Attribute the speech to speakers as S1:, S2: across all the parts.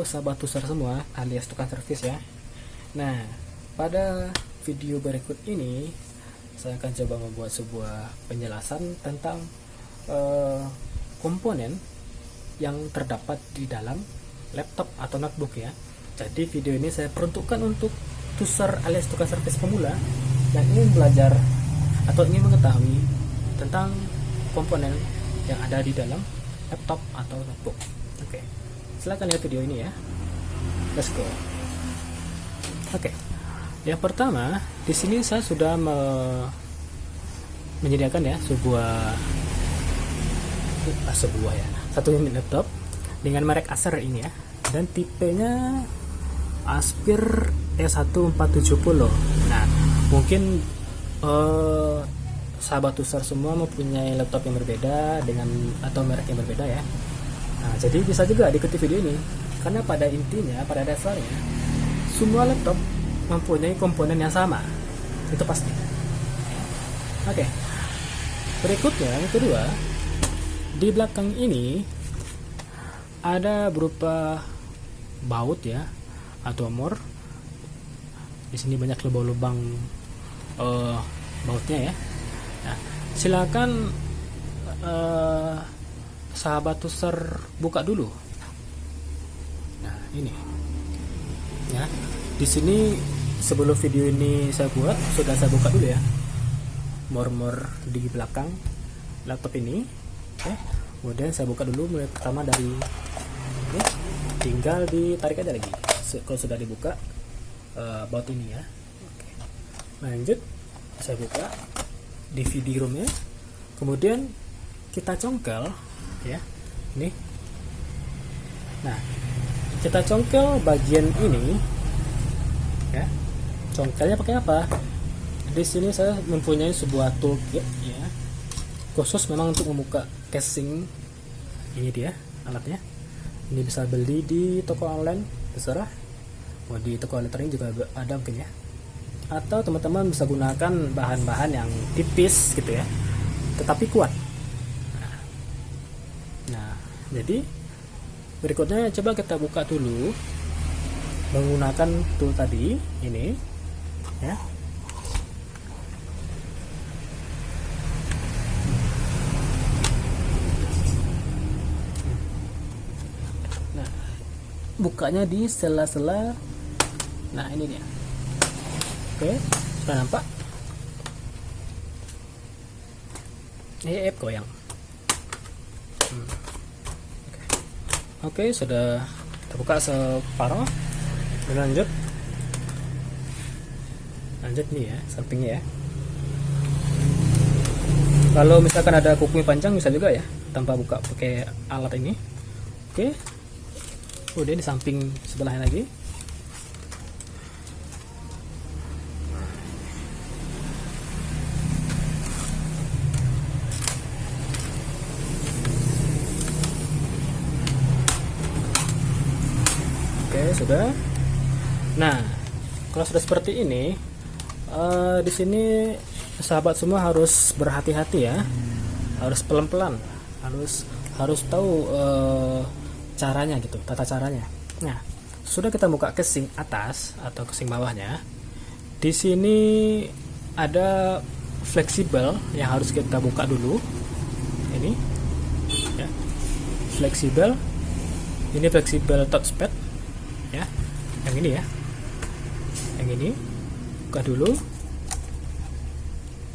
S1: sahabat user semua alias tukang servis ya. Nah, pada video berikut ini saya akan coba membuat sebuah penjelasan tentang komponen yang terdapat di dalam laptop atau notebook ya. Jadi video ini saya peruntukkan untuk user alias tukang servis pemula yang ingin belajar atau ingin mengetahui tentang komponen yang ada di dalam laptop atau notebook. Oke, silakan lihat video ini ya. Let's go. Oke, yang pertama di sini saya sudah menyediakan ya satu unit laptop dengan merek Acer ini ya, dan tipenya Aspir E1470. Nah, mungkin sahabat user semua mempunyai laptop yang berbeda dengan atau merek yang berbeda ya. Nah, jadi bisa juga diikuti video ini karena pada intinya, pada dasarnya semua laptop mempunyai komponen yang sama, itu pasti. Oke, berikutnya yang kedua, di belakang ini ada berupa baut ya atau mor. Di sini banyak lubang-lubang bautnya ya. Nah, silakan sahabat user buka dulu. Nah, ini ya. Di sini sebelum video ini saya buat sudah saya buka dulu ya mor-mor di belakang laptop ini. Oke. Kemudian saya buka dulu mulai pertama dari ini, tinggal ditarik aja lagi kalau sudah dibuka baut ini ya. Oke. Lanjut saya buka DVD ROM-nya, kemudian kita congkel ya ini. Nah, kita congkel bagian ini ya. Congkelnya pakai apa? Di sini saya mempunyai sebuah toolkit ya, khusus memang untuk membuka casing. Ini dia alatnya. Ini bisa beli di toko online terserah, mau di toko elektronik juga ada mungkin ya, atau teman-teman bisa gunakan bahan-bahan yang tipis gitu ya tetapi kuat. Nah, jadi berikutnya coba kita buka dulu menggunakan tool tadi ini ya. Nah, bukanya di sela-sela. Nah, ini dia. Oke, sudah nampak. Ini goyang. Oke, sudah terbuka separuh. Lanjut nih ya, sampingnya ya. Kalau misalkan ada kukunya panjang bisa juga ya, tanpa buka pakai alat ini. Oke, udah di samping sebelahnya lagi. Oke, sudah. Nah, kalau sudah seperti ini, di sini sahabat semua harus berhati-hati ya, harus pelan-pelan, harus tahu caranya gitu, tata caranya. Nah, sudah kita buka casing atas atau casing bawahnya. Di sini ada fleksibel yang harus kita buka dulu. Ini, ya, fleksibel. Ini fleksibel touchpad, ya, yang ini ya. Yang ini buka dulu.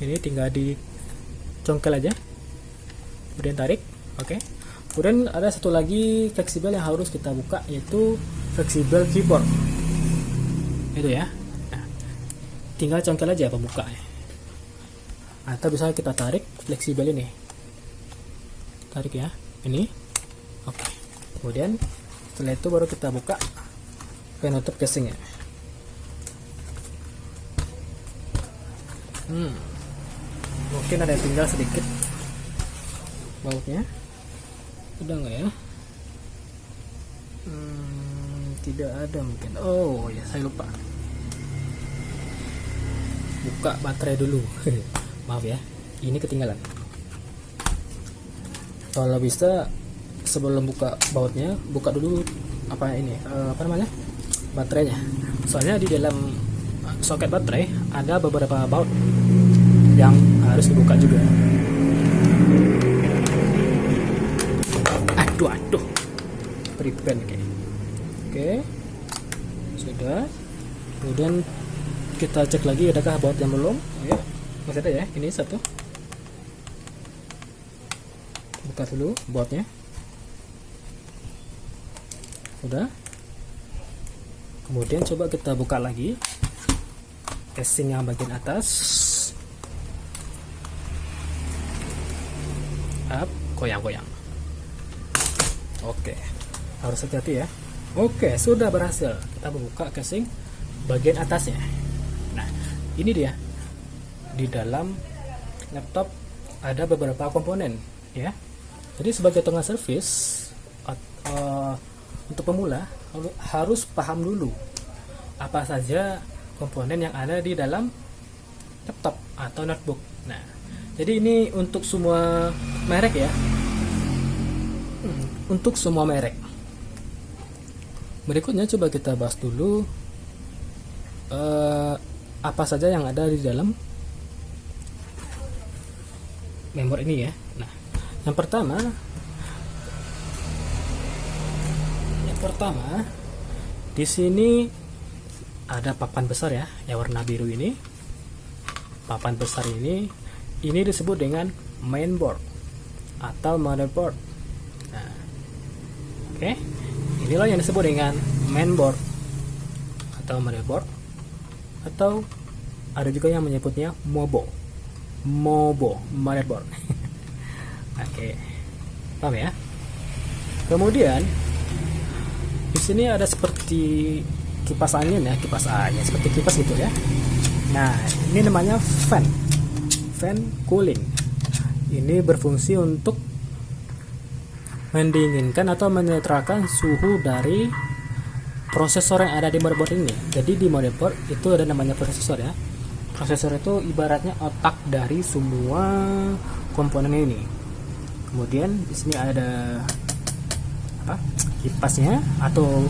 S1: Ini tinggal dicongkel aja, kemudian tarik. Oke. Kemudian ada satu lagi fleksibel yang harus kita buka, yaitu fleksibel keyboard. Itu ya. Nah, tinggal congkel aja pembukanya. Atau bisa kita tarik fleksibel ini. Tarik ya. Ini. Oke. Kemudian setelah itu baru kita buka penutup casingnya. Mungkin ada yang tinggal sedikit bautnya. Udah nggak ya? Tidak ada mungkin. Oh ya, saya lupa buka baterai dulu. Maaf ya, ini ketinggalan. Kalau bisa sebelum buka bautnya, buka dulu apa namanya, baterainya. Soalnya di dalam soket baterai ada beberapa baut yang harus dibuka juga. Aduh, prevent kayak. Oke, sudah. Kemudian kita cek lagi adakah baut yang belum. Ya, masih ada ya, ini satu. Buka dulu bautnya. Sudah. Kemudian coba kita buka lagi casing yang bagian atas. Goyang-goyang. Oke, harus hati-hati ya. Oke, sudah berhasil. Kita membuka casing bagian atasnya. Nah, ini dia. Di dalam laptop ada beberapa komponen ya. Jadi sebagai tukang servis untuk pemula harus paham dulu apa saja komponen yang ada di dalam laptop atau notebook. Nah, jadi ini untuk semua merek ya. Untuk semua merek. Berikutnya coba kita bahas dulu apa saja yang ada di dalam memori ini ya. Nah, yang pertama di sini ada papan besar ya, yang warna biru ini. Papan besar ini disebut dengan mainboard atau motherboard. Nah, oke, inilah yang disebut dengan mainboard atau motherboard, atau ada juga yang menyebutnya MOBO motherboard. Oke, paham ya? Kemudian di sini ada seperti kipas angin ya, seperti kipas gitu ya. Nah, ini namanya fan cooling. Ini berfungsi untuk mendinginkan atau menetralkan suhu dari prosesor yang ada di motherboard ini. Jadi di motherboard itu ada namanya prosesor ya. Prosesor itu ibaratnya otak dari semua komponen ini. Kemudian di sini ada kipasnya atau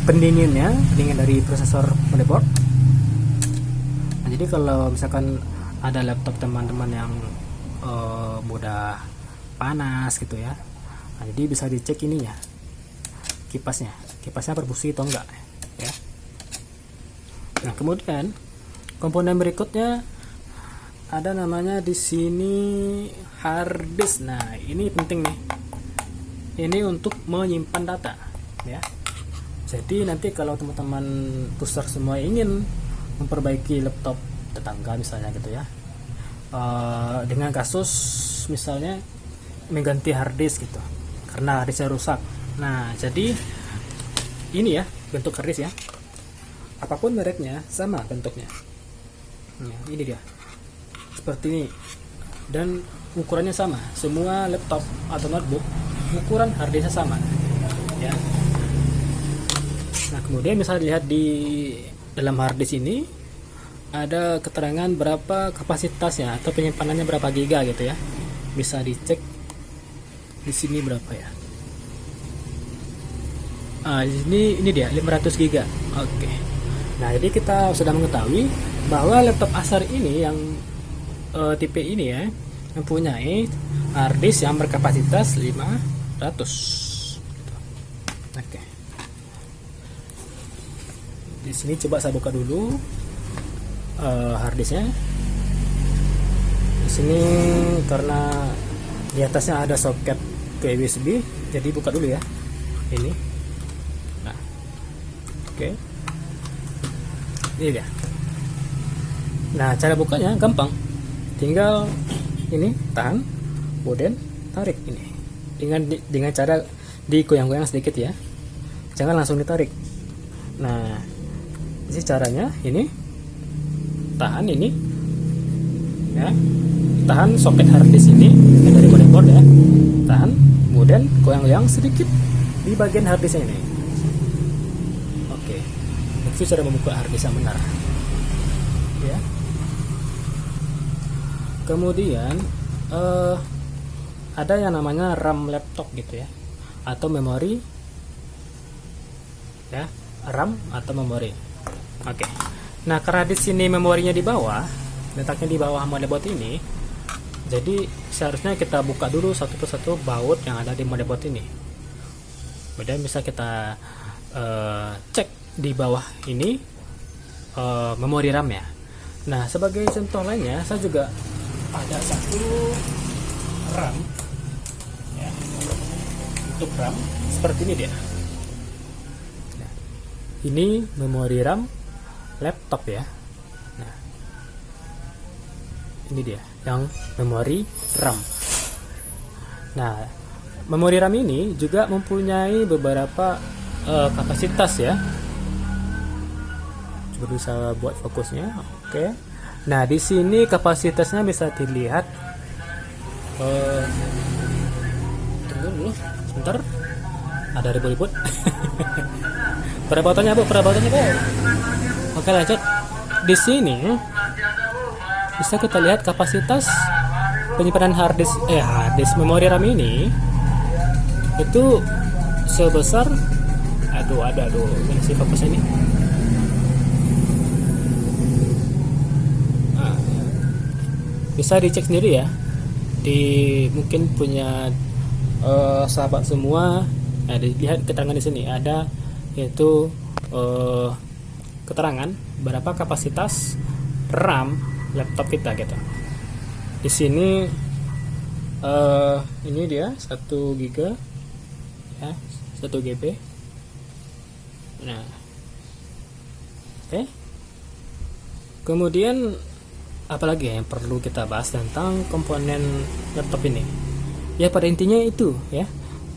S1: pendingin dari prosesor motherboard. Nah, jadi kalau misalkan ada laptop teman-teman yang mudah panas gitu ya, nah, jadi bisa dicek ininya, kipasnya berfungsi atau enggak ya. Nah, kemudian komponen berikutnya ada namanya di sini hard disk. Nah, ini penting nih. Ini untuk menyimpan data ya. Jadi nanti kalau teman-teman puser semua ingin memperbaiki laptop tetangga misalnya gitu ya, dengan kasus misalnya mengganti hard disk gitu karena hard disknya rusak. Nah, jadi ini ya bentuk hard disk ya, apapun mereknya sama bentuknya. Nah, ini dia seperti ini dan ukurannya sama. Semua laptop atau notebook ukuran harddisknya sama ya. Nah, kemudian bisa dilihat di dalam harddisk ini ada keterangan berapa kapasitasnya atau penyimpanannya berapa giga gitu ya. Bisa dicek di sini berapa ya. Ini dia 500 giga. Oke. Nah, jadi kita sudah mengetahui bahwa laptop Acer ini yang tipe ini ya mempunyai harddisk yang berkapasitas 500. Oke. Di sini coba saya buka dulu harddisknya. Di sini karena di atasnya ada soket ke USB, jadi buka dulu ya. Ini. Nah, oke. Ini dia. Nah, cara bukanya gampang. Tinggal ini tahan, kemudian tarik ini. Dengan cara digoyang-goyang sedikit ya. Jangan langsung ditarik. Nah, ini caranya ini. Tahan ini. Ya. Tahan soket harddisk ini dari motherboard ya. Tahan, kemudian goyang-goyang sedikit di bagian harddisk ini. Oke. Itu cara membuka harddisk yang benar. Ya. Kemudian ada yang namanya RAM laptop gitu ya, atau memori ya, RAM atau memori. Oke. Nah, karena di sini memorinya di bawah, letaknya di bawah motherboard ini, jadi seharusnya kita buka dulu satu persatu baut yang ada di motherboard ini. Kemudian bisa kita cek di bawah ini memori RAM ya. Nah, sebagai contoh lainnya, saya juga ada satu RAM ya, untuk RAM seperti ini dia. Nah, ini memori RAM laptop ya. Nah, ini dia yang memori RAM. Nah, memori RAM ini juga mempunyai beberapa kapasitas ya. Coba bisa buat fokusnya. Oke. Nah, di sini kapasitasnya bisa dilihat. Tunggu dulu, sebentar. Ada ribut-ribut. Perabotannya Bu. Oke, lanjut. Di sini bisa kita lihat kapasitas penyimpanan hard disk memori RAM ini itu sebesar ini sih fokus ini. Nah, bisa dicek sendiri ya, mungkin punya sahabat semua. Nah, dilihat keterangan di sini ada, yaitu keterangan berapa kapasitas RAM laptop kita gitu. Di sini ini dia 1 GB ya, 1 GB. Nah, oke. Kemudian apalagi yang perlu kita bahas tentang komponen laptop ini? Ya, pada intinya itu ya.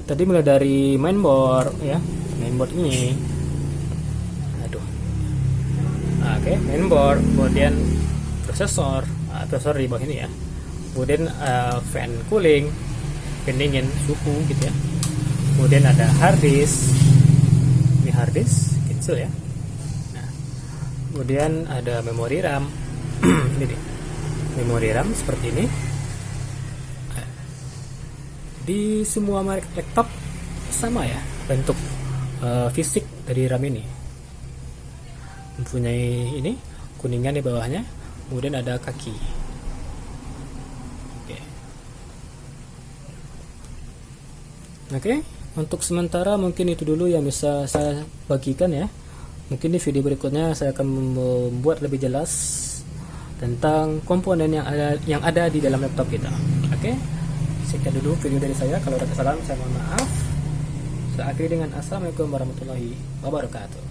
S1: Tadi mulai dari mainboard ya, mainboard ini. Oke, mainboard, kemudian prosesor di bawah ini ya. Kemudian fan cooling, pendingin suhu gitu ya. Kemudian ada hard disk, ini hard disk kecil ya. Nah, kemudian ada memori RAM. Ini dia, memori RAM seperti ini. Di semua merek laptop sama ya bentuk fisik dari RAM ini. Mempunyai ini kuningan di bawahnya, kemudian ada kaki. Oke, untuk sementara mungkin itu dulu yang bisa saya bagikan ya. Mungkin di video berikutnya saya akan membuat lebih jelas tentang komponen yang ada di dalam laptop kita. Oke, sekian dulu video dari saya. Kalau ada kesalahan saya mohon maaf. Saya akhiri dengan assalamualaikum warahmatullahi wabarakatuh.